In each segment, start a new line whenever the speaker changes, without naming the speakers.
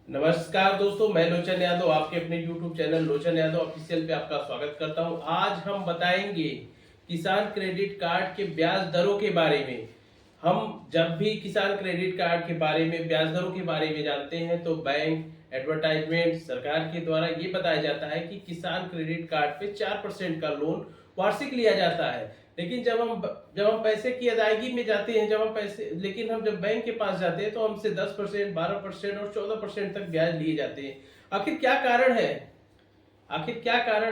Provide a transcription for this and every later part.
नमस्कार दोस्तों, मैं लोचन यादव आपके अपने YouTube चैनल लोचन यादव ऑफिशियल पे आपका स्वागत करता हूं। आज हम बताएंगे किसान क्रेडिट कार्ड के ब्याज दरों के बारे में। हम जब भी किसान क्रेडिट कार्ड के बारे में, ब्याज दरों के बारे में जानते हैं तो बैंक, एडवर्टाइजमेंट, सरकार के द्वारा ये बताया जाता है कि किसान क्रेडिट कार्ड पे 4% का लोन वार्षिक लिया जाता है। लेकिन जब हम पैसे की अदायगी में जाते हैं, लेकिन हम जब बैंक के पास जाते हैं तो हमसे 10%, 12% और 14% तक ब्याज लिए जाते हैं। आखिर क्या कारण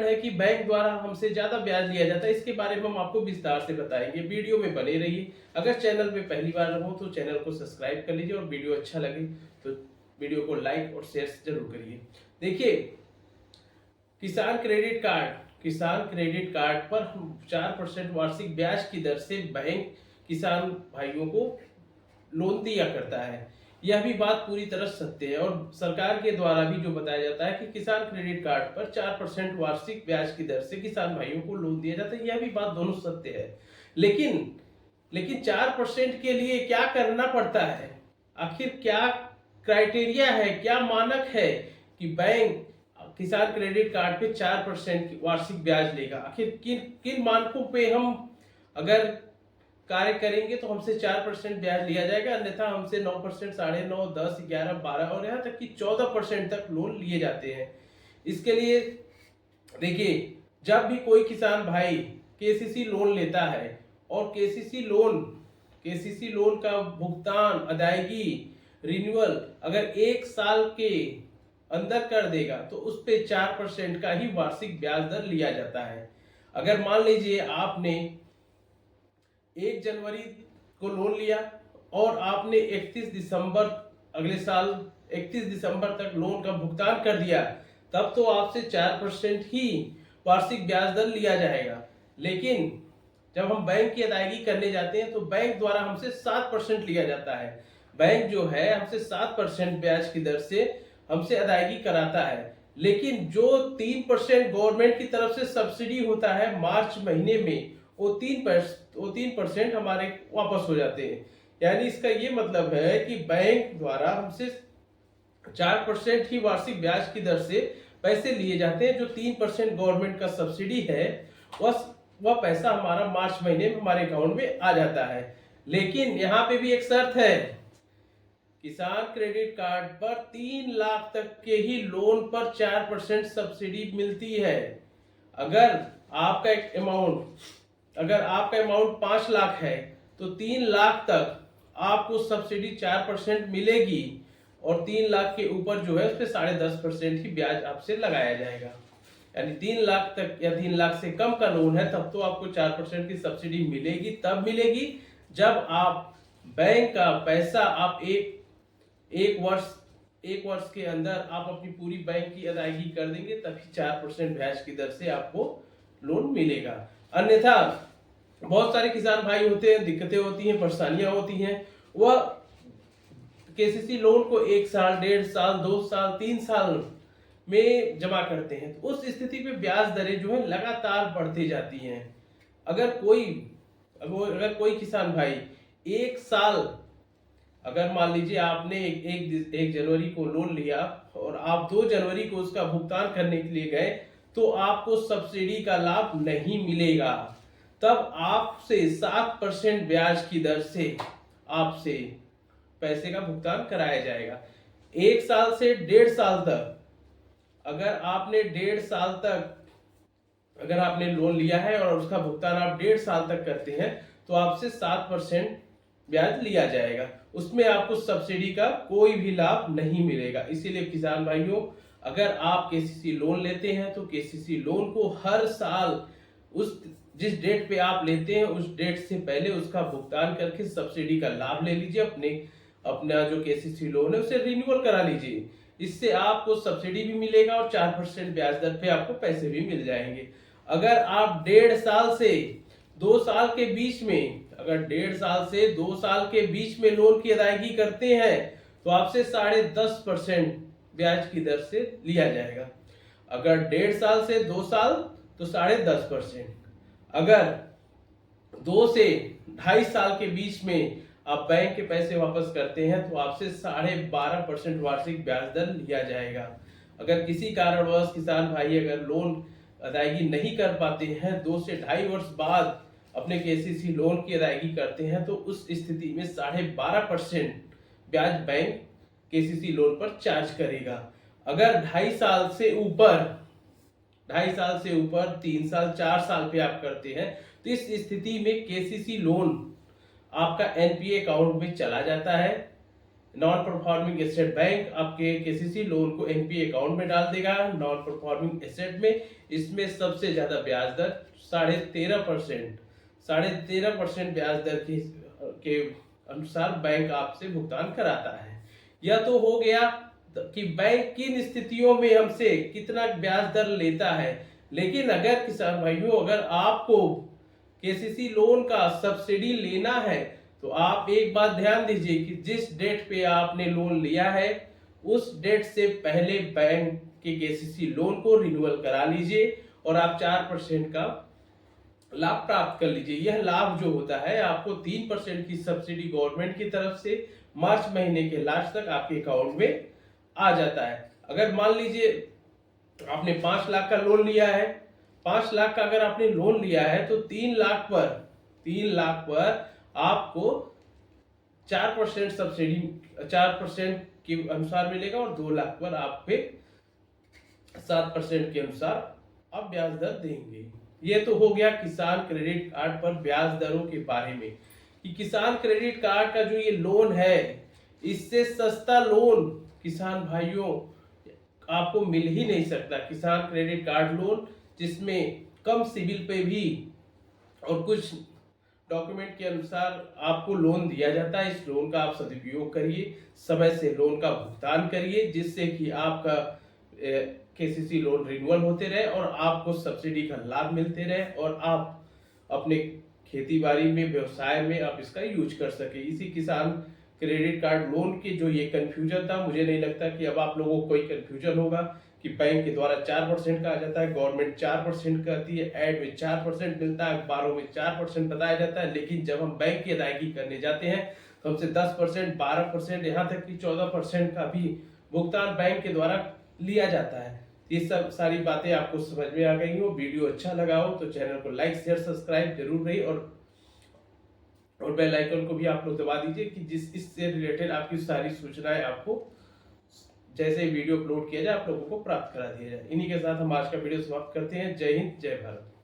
है? कि बैंक द्वारा हमसे ज्यादा ब्याज लिया जाता है? इसके बारे में हम आपको विस्तार से बताएंगे। वीडियो में बने रहिए। अगर चैनल पे पहली बार हो तो चैनल को सब्सक्राइब कर लीजिए और वीडियो अच्छा लगे तो वीडियो को लाइक और शेयर जरूर करिए। देखिए, किसान क्रेडिट कार्ड पर 4% वार्षिक ब्याज की दर से बैंक किसान भाइयों को लोन दिया करता है। यह भी बात पूरी तरह सत्य है और सरकार के द्वारा भी जो बताया जाता है कि किसान क्रेडिट कार्ड पर 4% वार्षिक ब्याज की दर से किसान भाइयों को लोन दिया जाता है, यह भी बात दोनों सत्य है। लेकिन 4% के लिए क्या करना पड़ता है? आखिर क्या क्राइटेरिया है, क्या मानक है कि बैंक किसान क्रेडिट कार्ड पे 4% वार्षिक ब्याज लेगा? आखिर किन किन मानकों पे हम अगर कार्य करेंगे तो हमसे 4% ब्याज लिया जाएगा, अन्यथा हमसे 9%, 9.5%, 10, 11, 12 और यहाँ तक कि 14% तक लोन लिए जाते हैं। इसके लिए देखिए, जब भी कोई किसान भाई केसीसी लोन लेता है और केसीसी लोन का भुगतान, अदायगी, रिन्यूअल अगर 1 साल के अंदर कर देगा तो उस पे 4% का ही वार्षिक ब्याज दर लिया जाता है। अगर मान लीजिए आपने 1 जनवरी को लोन लिया और आपने 31 दिसंबर अगले साल 31 दिसंबर तक लोन का भुगतान कर दिया, तब तो आपसे 4% ही वार्षिक ब्याज दर लिया जाएगा। लेकिन जब हम बैंक की अदायगी करने जाते हैं तो बैंक द्वारा हमसे 7% लिया जाता है। बैंक जो है हमसे 7% ब्याज की दर से हमसे अदायगी कराता है। लेकिन जो 3% गवर्नमेंट की तरफ से सब्सिडी होता है मार्च महीने में, वो 3% हमारे वापस हो जाते हैं। यानी इसका ये मतलब है कि बैंक द्वारा हमसे 4% ही वार्षिक ब्याज की दर से पैसे लिए जाते हैं। जो 3% गवर्नमेंट का सब्सिडी है वह पैसा हमारा मार्च महीने में हमारे अकाउंट में आ जाता है। लेकिन यहाँ पे भी एक शर्त है, किसान क्रेडिट कार्ड पर 3 लाख तक के ही लोन पर 4% सब्सिडी मिलती है। अगर आपका अमाउंट 5 लाख है तो 3 लाख तक आपको सब्सिडी 4% मिलेगी और 3 लाख के ऊपर जो है उस पर 10.5% ही ब्याज आपसे लगाया जाएगा। यानी 3 लाख तक या 3 लाख से कम का लोन है तब तो आपको 4% की सब्सिडी मिलेगी। तब मिलेगी जब आप बैंक का पैसा आप एक वर्ष के अंदर आप अपनी पूरी बैंक की अदायगी कर देंगे, तभी 4% ब्याज की दर से आपको लोन मिलेगा। अन्यथा बहुत सारे किसान भाई होते हैं, दिक्कतें होती हैं, परेशानियां होती हैं। वह केसीसी लोन को 1 साल, 1.5 साल, 2 साल, 3 साल में जमा करते हैं तो उस स्थिति पे ब्याज दरें जो है लगातार बढ़ती जाती हैं। अगर कोई किसान भाई 1 साल, अगर मान लीजिए आपने 1 जनवरी को लोन लिया और आप 2 जनवरी को उसका भुगतान करने के लिए गए तो आपको सब्सिडी का लाभ नहीं मिलेगा। तब आपसे 7% ब्याज की दर से आपसे पैसे का भुगतान कराया जाएगा। 1 साल से 1.5 साल तक अगर आपने 1.5 साल तक अगर आपने लोन लिया है और उसका भुगतान आप 1.5 साल तक करते हैं तो आपसे 7% ब्याज लिया जाएगा। उसमें आपको सब्सिडी का कोई भी लाभ नहीं मिलेगा। इसीलिए किसान भाइयों, अगर आप केसीसी लोन लेते हैं तो केसीसी लोन को हर साल जिस डेट पे आप लेते हैं उस डेट से पहले उसका भुगतान करके सब्सिडी का लाभ ले लीजिए। अपना जो केसीसी लोन है उसे रिन्यूअल करा लीजिए। इससे आपको सब्सिडी भी मिलेगा और 4% ब्याज दर पे आपको पैसे भी मिल जाएंगे। अगर आप 1.5 साल से 2 साल के बीच में, अगर 1.5 साल से 2 साल के बीच में लोन की अदायगी करते हैं तो आपसे 10.5% ब्याज की दर से लिया जाएगा। अगर 1.5 साल से 2 साल तो 10.5%। अगर 2 से 2.5 साल के बीच में आप बैंक के पैसे वापस करते हैं तो आपसे 12.5% वार्षिक ब्याज दर लिया जाएगा। अगर किसी कारणवश किसान भाई अगर लोन अदायगी नहीं कर पाते हैं, 2 से 2.5 वर्ष बाद अपने केसीसी लोन की अदायगी करते हैं, तो उस स्थिति में 12.5% ब्याज बैंक केसीसी लोन पर चार्ज करेगा। अगर 2.5 साल से ऊपर 3 साल 4 साल पे आप करते हैं, तो इस स्थिति में केसीसी लोन आपका एनपीए अकाउंट में चला जाता है। नॉन परफॉर्मिंग एसेट बैंक आपके केसीसी लोन को एनपीए अकाउंट में डाल देगा नॉन परफॉर्मिंग एसेट में। इसमें सबसे ज्यादा ब्याज दर 13.5% ब्याज दर के अनुसार बैंक आपसे भुगतान कराता है। यह तो हो गया कि बैंक किन स्थितियों में हमसे कितना ब्याज दर लेता है। लेकिन अगर किसान भाइयों अगर आपको केसीसी लोन का सब्सिडी लेना है, तो आप एक बात ध्यान दीजिए कि जिस डेट पे आपने लोन लिया है उस डेट से पहले बैंक के केसीसी लोन को रिन्यूअल करा लीजिए और आप 4% का लाभ प्राप्त कर लीजिए। यह लाभ जो होता है आपको 3% की सब्सिडी गवर्नमेंट की तरफ से मार्च महीने के लास्ट तक आपके अकाउंट में आ जाता है। अगर मान लीजिए आपने 5 लाख का लोन लिया है, 5 लाख का अगर आपने लोन लिया है तो 3 लाख पर आपको 4% सब्सिडी 4% के अनुसार मिलेगा और 2 लाख पर आप पे 7% के अनुसार आप ब्याज दर देंगे। ये तो हो गया किसान क्रेडिट कार्ड पर ब्याज दरों के बारे में कि किसान क्रेडिट कार्ड का जो ये लोन है, इससे सस्ता लोन किसान भाइयों आपको मिल ही नहीं सकता। किसान क्रेडिट कार्ड लोन जिसमें कम सिबिल पे भी और कुछ डॉक्यूमेंट के अनुसार आपको लोन दिया जाता है। इस लोन का आप सदुपयोग करिए, समय से लोन का भुगतान करिए, जिससे कि आपका केसीसी लोन रिन्यूअल होते रहे और आपको सब्सिडी का लाभ मिलते रहे और आप अपने खेती बाड़ी में व्यवसाय में आप इसका यूज कर सके। इसी किसान क्रेडिट कार्ड लोन के जो ये कंफ्यूजन था, मुझे नहीं लगता कि अब आप लोगों को कोई कंफ्यूजन होगा कि बैंक के द्वारा 4% का आ जाता है, गवर्नमेंट 4% कहती है, ऐड में 4% मिलता है, अखबारों में 4% बताया जाता है। लेकिन जब हम बैंक की अदायगी करने जाते हैं तो हमसे 10%, 12%, यहाँ तक कि 14% का भी भुगतान बैंक के द्वारा लिया जाता है। ये सब सारी बातें आपको समझ में आ गई हो। वीडियो अच्छा लगा हो तो चैनल को लाइक शेयर सब्सक्राइब जरूर रही और बेल आइकन को भी आप लोग दबा दीजिए कि इससे रिलेटेड आपकी सारी सूचनाएं आपको जैसे वीडियो अपलोड किया जाए आप लोगों को प्राप्त करा दिया जाए। इन्हीं के साथ हम आज का वीडियो समाप्त करते हैं। जय हिंद, जय भारत।